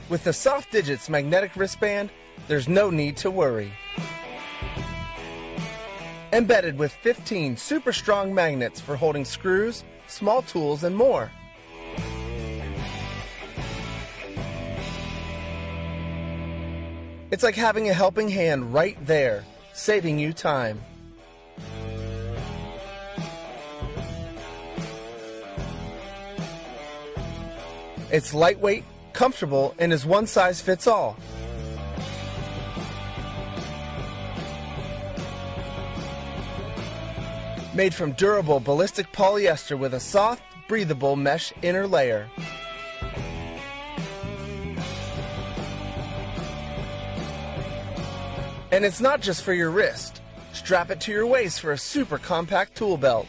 With the Soft Digits magnetic wristband, there's no need to worry. Embedded with 15 super strong magnets for holding screws, small tools, and more. It's like having a helping hand right there, saving you time. It's lightweight, comfortable, and is one size fits all. Made from durable ballistic polyester with a soft, breathable mesh inner layer. And it's not just for your wrist. Strap it to your waist for a super compact tool belt.